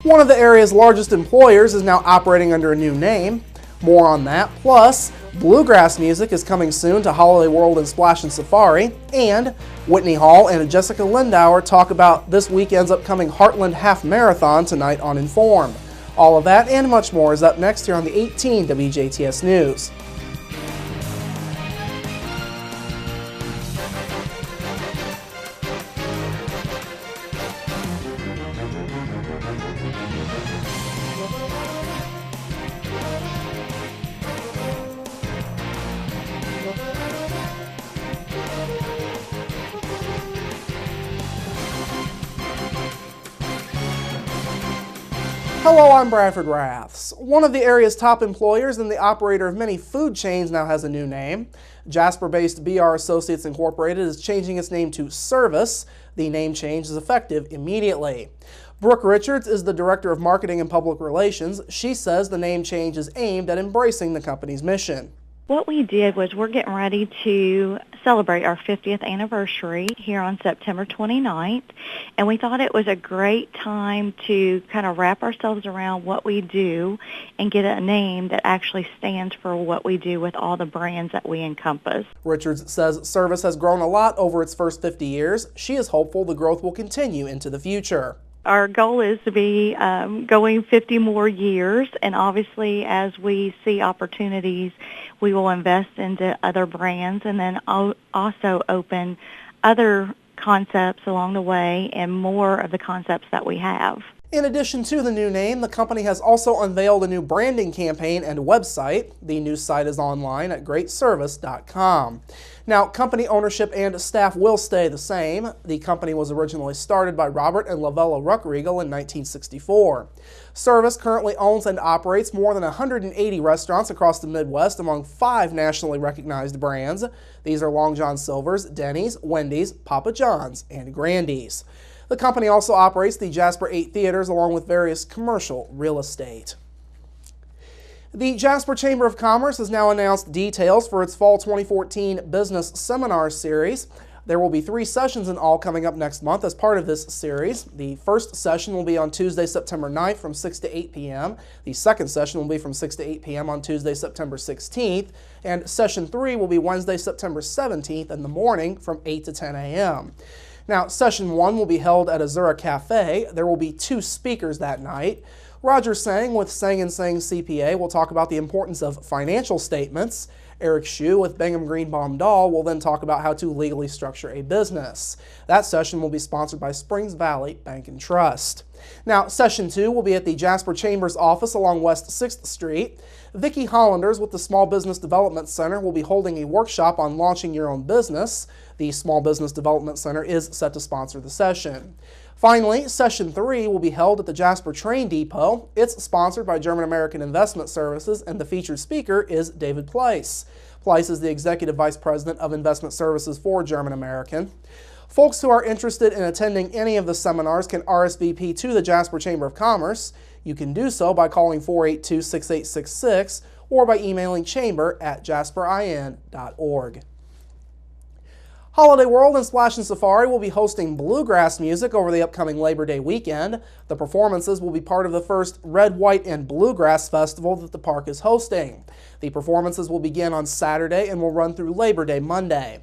One of the area's largest employers is now operating under a new name. More on that. Plus, Bluegrass music is coming soon to Holiday World and Splash and Safari. And Whitney Hall and Jessica Lindauer talk about this weekend's upcoming Heartland Half Marathon tonight on Informed. All of that and much more is up next here on the 18 WJTS News. Hello, I'm Bradford Raths. One of the area's top employers and the operator of many food chains now has a new name. Jasper-based BR Associates Incorporated is changing its name to Service. The name change is effective immediately. Brooke Richards is the Director of Marketing and Public Relations. She says the name change is aimed at embracing the company's mission. What we did was we're getting ready to celebrate our 50th anniversary here on September 29th, and we thought it was a great time to kind of wrap ourselves around what we do and get a name that actually stands for what we do with all the brands that we encompass. Richards says Service has grown a lot over its first 50 years. She is hopeful the growth will continue into the future. Our goal is to be going 50 more years, and obviously as we see opportunities, we will invest into other brands and then also open other concepts along the way and more of the concepts that we have. In addition to the new name, the company has also unveiled a new branding campaign and website. The new site is online at greatservice.com. Now, company ownership and staff will stay the same. The company was originally started by Robert and Lavella Ruckriegel in 1964. Service currently owns and operates more than 180 restaurants across the Midwest among 5 nationally recognized brands. These are Long John Silver's, Denny's, Wendy's, Papa John's, and Grandy's. The company also operates the Jasper 8 theaters along with various commercial real estate. The Jasper Chamber of Commerce has now announced details for its Fall 2014 Business Seminar Series. There will be 3 sessions in all coming up next month as part of this series. The first session will be on Tuesday, September 9th from 6 to 8 p.m. The second session will be from 6 to 8 p.m. on Tuesday, September 16th. And Session 3 will be Wednesday, September 17th in the morning from 8 to 10 a.m. Now, Session 1 will be held at Azura Cafe. There will be 2 speakers that night. Roger Sang with Sang & Sang CPA will talk about the importance of financial statements. Eric Hsu with Bingham Greenbaum Dahl will then talk about how to legally structure a business. That session will be sponsored by Springs Valley Bank and Trust. Now, Session 2 will be at the Jasper Chambers office along West 6th Street. Vicki Hollanders with the Small Business Development Center will be holding a workshop on launching your own business. The Small Business Development Center is set to sponsor the session. Finally, Session 3 will be held at the Jasper Train Depot. It's sponsored by German American Investment Services, and the featured speaker is David Pleiss. Pleiss is the Executive Vice President of Investment Services for German American. Folks who are interested in attending any of the seminars can RSVP to the Jasper Chamber of Commerce. You can do so by calling 482-6866 or by emailing chamber@jasperin.org. Holiday World and Splash and Safari will be hosting Bluegrass music over the upcoming Labor Day weekend. The performances will be part of the first Red, White, and Bluegrass Festival that the park is hosting. The performances will begin on Saturday and will run through Labor Day Monday.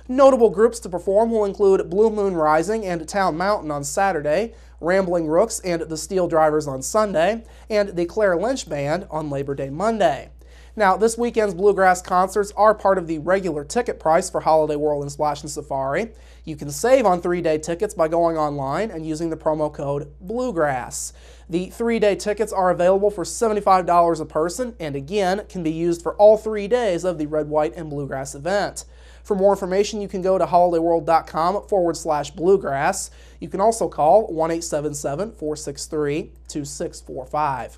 Notable groups to perform will include Blue Moon Rising and Town Mountain on Saturday, Rambling Rooks and the Steel Drivers on Sunday, and the Claire Lynch Band on Labor Day Monday. Now, this weekend's Bluegrass concerts are part of the regular ticket price for Holiday World and Splash and Safari. You can save on 3-day tickets by going online and using the promo code Bluegrass. The 3-day tickets are available for $75 a person and again can be used for all 3 days of the Red, White, and Bluegrass event. For more information, you can go to holidayworld.com/bluegrass. You can also call 1-877-463-2645.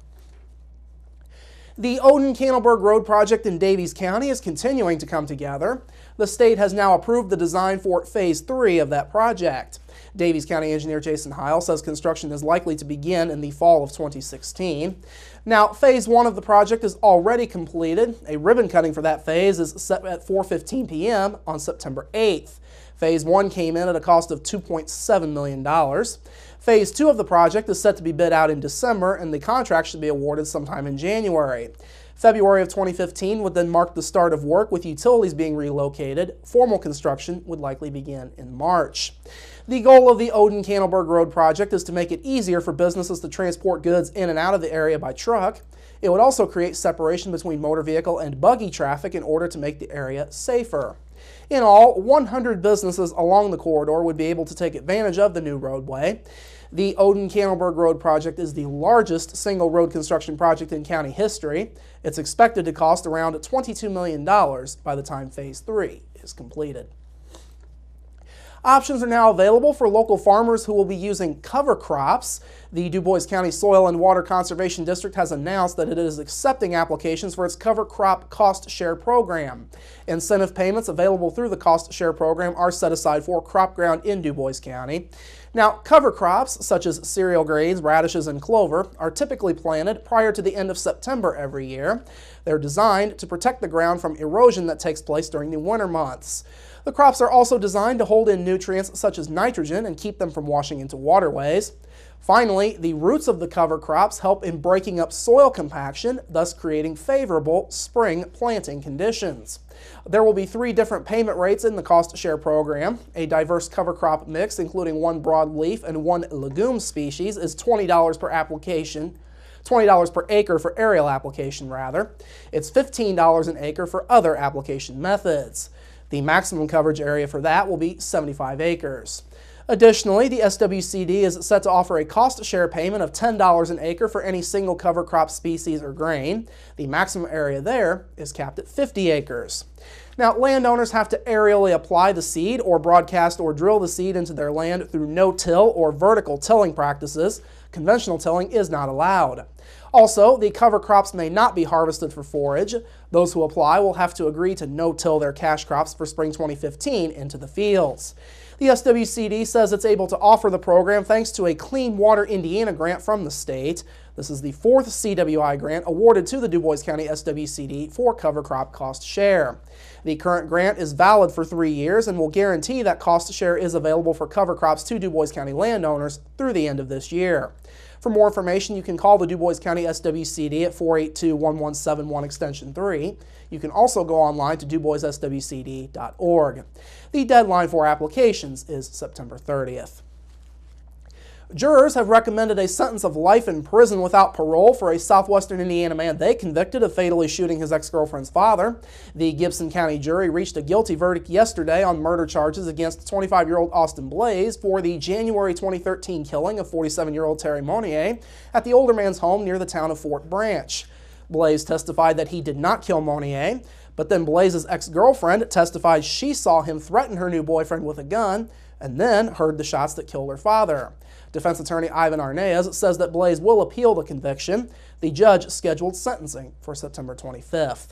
The Odin Camburg Road project in Davies County is continuing to come together. The state has now approved the design for Phase 3 of that project. Davies County engineer Jason Heil says construction is likely to begin in the fall of 2016. Now, phase 1 of the project is already completed. A ribbon cutting for that phase is set at 4:15 p.m. on September 8th. Phase 1 came in at a cost of $2.7 million. Phase 2 of the project is set to be bid out in December, and the contract should be awarded sometime in January. February of 2015 would then mark the start of work, with utilities being relocated. Formal construction would likely begin in March. The goal of the Odin Camburg Road project is to make it easier for businesses to transport goods in and out of the area by truck. It would also create separation between motor vehicle and buggy traffic in order to make the area safer. In all, 100 businesses along the corridor would be able to take advantage of the new roadway. The Odin Camburg Road project is the largest single road construction project in county history. It's expected to cost around $22 million by the time Phase 3 is completed. Options are now available for local farmers who will be using cover crops. The Dubois County Soil and Water Conservation District has announced that it is accepting applications for its cover crop cost share program. Incentive payments available through the cost share program are set aside for crop ground in Dubois County. Now, cover crops such as cereal grains, radishes, and clover are typically planted prior to the end of September every year. They're designed to protect the ground from erosion that takes place during the winter months. The crops are also designed to hold in nutrients such as nitrogen and keep them from washing into waterways. Finally, the roots of the cover crops help in breaking up soil compaction, thus creating favorable spring planting conditions. There will be 3 different payment rates in the cost share program. A diverse cover crop mix, including 1 broadleaf and 1 legume species, is $20 per application. $20 per acre for aerial application, rather. It's $15 an acre for other application methods. The maximum coverage area for that will be 75 acres. Additionally, the SWCD is set to offer a cost share payment of $10 an acre for any single cover crop species or grain. The maximum area there is capped at 50 acres. Now, landowners have to aerially apply the seed or broadcast or drill the seed into their land through no-till or vertical tilling practices. Conventional tilling is not allowed. Also, the cover crops may not be harvested for forage. Those who apply will have to agree to no-till their cash crops for spring 2015 into the fields. The SWCD says it's able to offer the program thanks to a Clean Water Indiana grant from the state. This is the 4th CWI grant awarded to the Dubois County SWCD for cover crop cost share. The current grant is valid for 3 years and will guarantee that cost share is available for cover crops to Dubois County landowners through the end of this year. For more information, you can call the Dubois County SWCD at 482-1171 extension 3. You can also go online to duboisswcd.org. The deadline for applications is September 30th. Jurors have recommended a sentence of life in prison without parole for a southwestern Indiana man they convicted of fatally shooting his ex-girlfriend's father. The Gibson County jury reached a guilty verdict yesterday on murder charges against 25-year-old Austin Blaze for the January 2013 killing of 47-year-old Terry Monnier at the older man's home near the town of Fort Branch. Blaze testified that he did not kill Monnier, but then Blaze's ex-girlfriend testified she saw him threaten her new boyfriend with a gun and then heard the shots that killed her father. Defense attorney Ivan Arnaz says that Blaze will appeal the conviction. The judge scheduled sentencing for September 25th.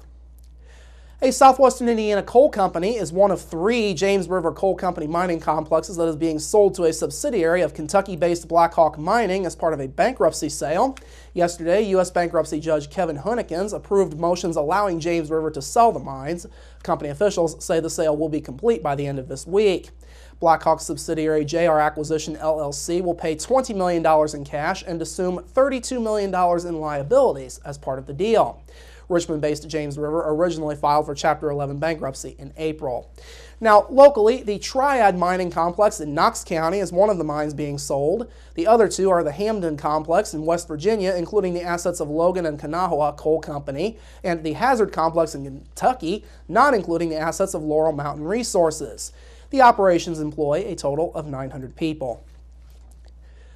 A southwestern Indiana coal company is one of 3 James River Coal Company mining complexes that is being sold to a subsidiary of Kentucky-based Blackhawk Mining as part of a bankruptcy sale. Yesterday, U.S. bankruptcy judge Kevin Hunnikins approved motions allowing James River to sell the mines. Company officials say the sale will be complete by the end of this week. Blackhawk subsidiary JR Acquisition LLC will pay $20 million in cash and assume $32 million in liabilities as part of the deal. Richmond-based James River originally filed for Chapter 11 bankruptcy in April. Now, locally, the Triad Mining Complex in Knox County is one of the mines being sold. The other 2 are the Hamden Complex in West Virginia, including the assets of Logan and Kanawha Coal Company, and the Hazard Complex in Kentucky, not including the assets of Laurel Mountain Resources. The operations employ a total of 900 people.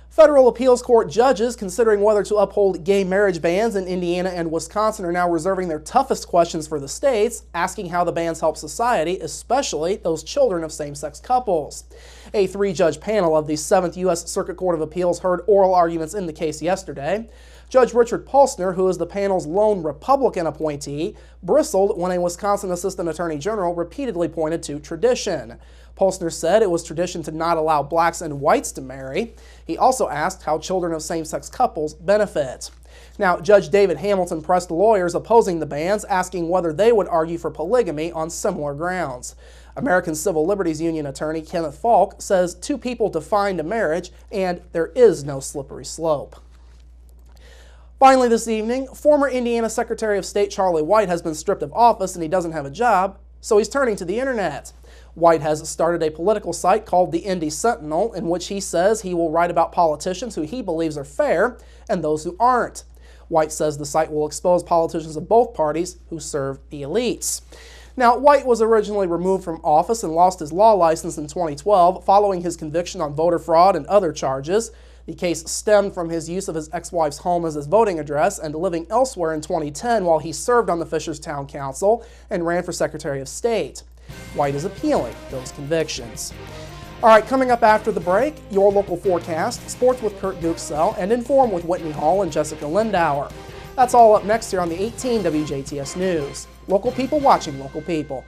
Federal appeals court judges considering whether to uphold gay marriage bans in Indiana and Wisconsin are now reserving their toughest questions for the states, asking how the bans help society, especially those children of same-sex couples. A 3-judge panel of the 7th U.S. Circuit Court of Appeals heard oral arguments in the case yesterday. Judge Richard Polsner, who is the panel's lone Republican appointee, bristled when a Wisconsin Assistant Attorney General repeatedly pointed to tradition. Polsner said it was tradition to not allow blacks and whites to marry. He also asked how children of same-sex couples benefit. Now, Judge David Hamilton pressed lawyers opposing the bans, asking whether they would argue for polygamy on similar grounds. American Civil Liberties Union attorney Kenneth Falk says 2 people defined a marriage and there is no slippery slope. Finally this evening, former Indiana Secretary of State Charlie White has been stripped of office and he doesn't have a job, so he's turning to the internet. White has started a political site called the Indy Sentinel, in which he says he will write about politicians who he believes are fair and those who aren't. White says the site will expose politicians of both parties who serve the elites. Now, White was originally removed from office and lost his law license in 2012 following his conviction on voter fraud and other charges. The case stemmed from his use of his ex-wife's home as his voting address and living elsewhere in 2010 while he served on the Fishers Town Council and ran for Secretary of State. White is appealing those convictions. All right, coming up after the break, your local forecast, sports with Kurt Gooksell, and Inform with Whitney Hall and Jessica Lindauer. That's all up next here on the 18 WJTS News. Local people watching local people.